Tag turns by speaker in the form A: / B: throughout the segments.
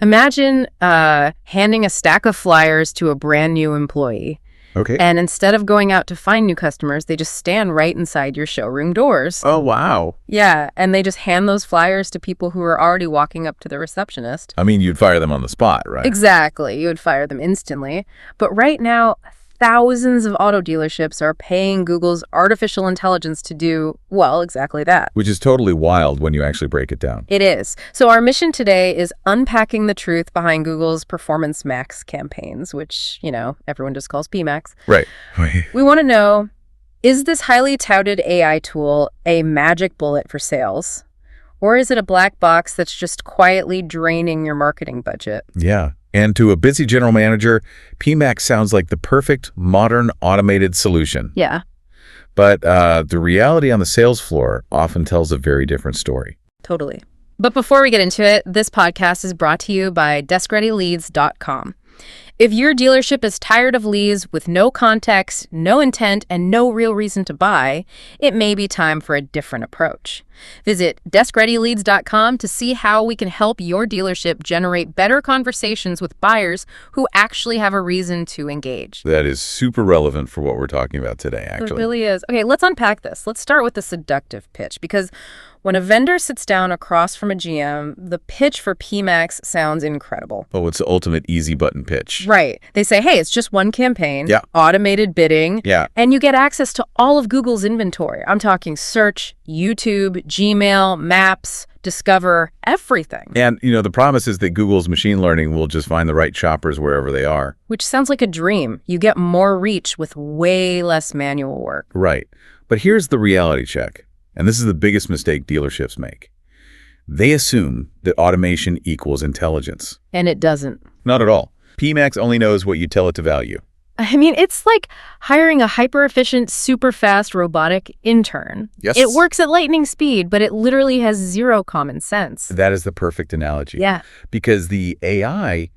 A: Imagine handing a stack of flyers to a brand new employee.
B: Okay.
A: And instead of going out to find new customers, they just stand right inside your showroom doors.
B: Oh, wow.
A: Yeah, and they just hand those flyers to people who are already walking up to the receptionist.
B: I mean, you'd fire them on the spot, right?
A: Exactly. You would fire them instantly. But right now, thousands of auto dealerships are paying Google's artificial intelligence to do, well, exactly that.
B: Which is totally wild when you actually break it down.
A: It is. So our mission today is unpacking the truth behind Google's Performance Max campaigns, which, everyone just calls PMax.
B: Right.
A: We want to know, is this highly touted AI tool a magic bullet for sales? Or is it a black box that's just quietly draining your marketing budget?
B: Yeah. And to a busy general manager, PMax sounds like the perfect, modern, automated solution.
A: Yeah.
B: But the reality on the sales floor often tells a very different story.
A: Totally. But before we get into it, this podcast is brought to you by DeskReadyLeads.com. If your dealership is tired of leads with no context, no intent, and no real reason to buy, it may be time for a different approach. Visit DeskReadyLeads.com to see how we can help your dealership generate better conversations with buyers who actually have a reason to engage.
B: That is super relevant for what we're talking about today, actually.
A: It really is. Okay, let's unpack this. Let's start with the seductive pitch, because when a vendor sits down across from a GM, the pitch for PMax sounds incredible.
B: Oh, it's the ultimate easy button pitch.
A: Right. They say, hey, it's just one campaign,
B: Yeah.
A: automated bidding,
B: Yeah.
A: and you get access to all of Google's inventory. I'm talking search, YouTube, Gmail, Maps, Discover, everything.
B: And, the promise is that Google's machine learning will just find the right shoppers wherever they are.
A: Which sounds like a dream. You get more reach with way less manual work.
B: Right. But here's the reality check. And this is the biggest mistake dealerships make. They assume that automation equals intelligence.
A: And it doesn't.
B: Not at all. PMax only knows what you tell it to value.
A: I mean, it's like hiring a hyper-efficient, super-fast robotic intern.
B: Yes.
A: It works at lightning speed, but it literally has zero common sense.
B: That is the perfect analogy.
A: Yeah.
B: Because the AI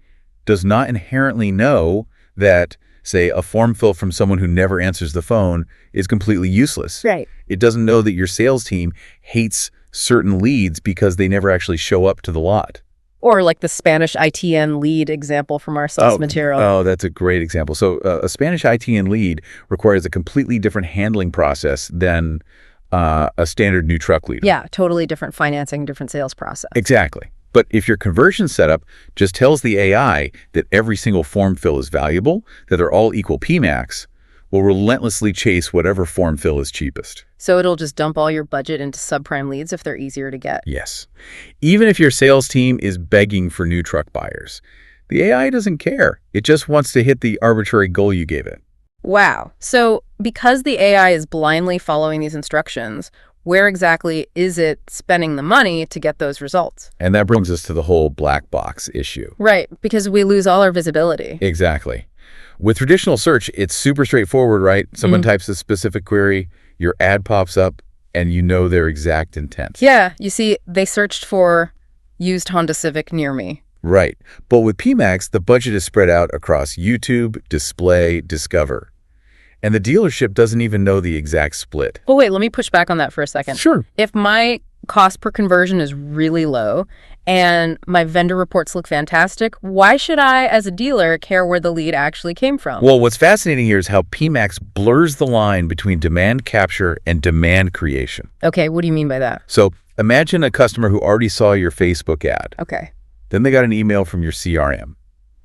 B: does not inherently know that, say, a form fill from someone who never answers the phone is completely useless.
A: Right.
B: It doesn't know that your sales team hates certain leads because they never actually show up to the lot.
A: Or like the Spanish ITN lead example from our source material.
B: Oh, that's a great example. So a Spanish ITN lead requires a completely different handling process than a standard new truck lead.
A: Yeah, totally different financing, different sales process.
B: Exactly. But if your conversion setup just tells the AI that every single form fill is valuable, that they're all equal PMax, will relentlessly chase whatever form fill is cheapest.
A: So it'll just dump all your budget into subprime leads if they're easier to get.
B: Yes. Even if your sales team is begging for new truck buyers, the AI doesn't care. It just wants to hit the arbitrary goal you gave it.
A: Wow. So because the AI is blindly following these instructions, where exactly is it spending the money to get those results?
B: And that brings us to the whole black box issue.
A: Right, because we lose all our visibility.
B: Exactly. With traditional search, it's super straightforward, right? Someone types a specific query, your ad pops up, and you know their exact intent.
A: Yeah, you see, they searched for used Honda Civic near me.
B: Right. But with PMax, the budget is spread out across YouTube, Display, Discover. And the dealership doesn't even know the exact split.
A: Well, wait, let me push back on that for a second.
B: Sure.
A: If my cost per conversion is really low and my vendor reports look fantastic, why should I, as a dealer, care where the lead actually came from?
B: Well, what's fascinating here is how PMax blurs the line between demand capture and demand creation.
A: Okay, what do you mean by that?
B: So imagine a customer who already saw your Facebook ad.
A: Okay.
B: Then they got an email from your CRM.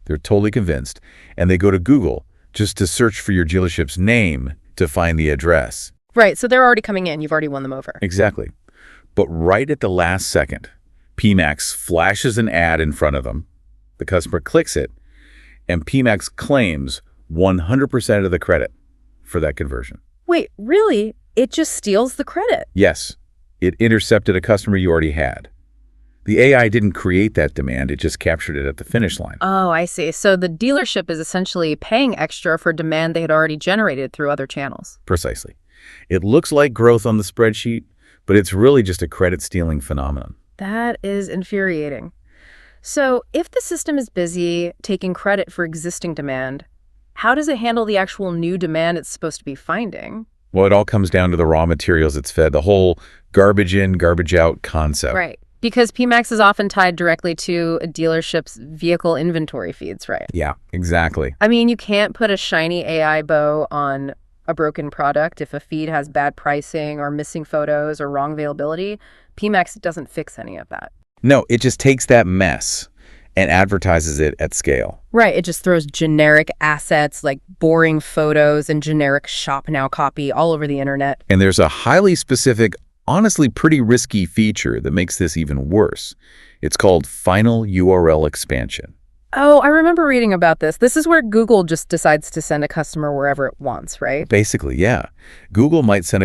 B: They're totally convinced, and they go to Google just to search for your dealership's name to find the address.
A: Right, so they're already coming in. You've already won them over.
B: Exactly. But right at the last second, PMax flashes an ad in front of them. The customer clicks it, and PMax claims 100% of the credit for that conversion.
A: Wait, really? It just steals the credit?
B: Yes, it intercepted a customer you already had. The AI didn't create that demand, it just captured it at the finish line.
A: Oh, I see. So the dealership is essentially paying extra for demand they had already generated through other channels.
B: Precisely. It looks like growth on the spreadsheet, but it's really just a credit-stealing phenomenon.
A: That is infuriating. So if the system is busy taking credit for existing demand, how does it handle the actual new demand it's supposed to be finding?
B: Well, it all comes down to the raw materials it's fed, the whole garbage in, garbage out concept.
A: Right. Because PMax is often tied directly to a dealership's vehicle inventory feeds, right?
B: Yeah, exactly.
A: I mean, you can't put a shiny AI bow on a broken product if a feed has bad pricing or missing photos or wrong availability. PMax doesn't fix any of that.
B: No, it just takes that mess and advertises it at scale.
A: Right, it just throws generic assets like boring photos and generic shop now copy all over the internet.
B: And there's a highly specific, honestly pretty risky feature that makes this even worse. It's called final URL expansion.
A: Oh, I remember reading about this. This is where Google just decides to send a customer wherever it wants, right?
B: Basically, yeah. Google might send a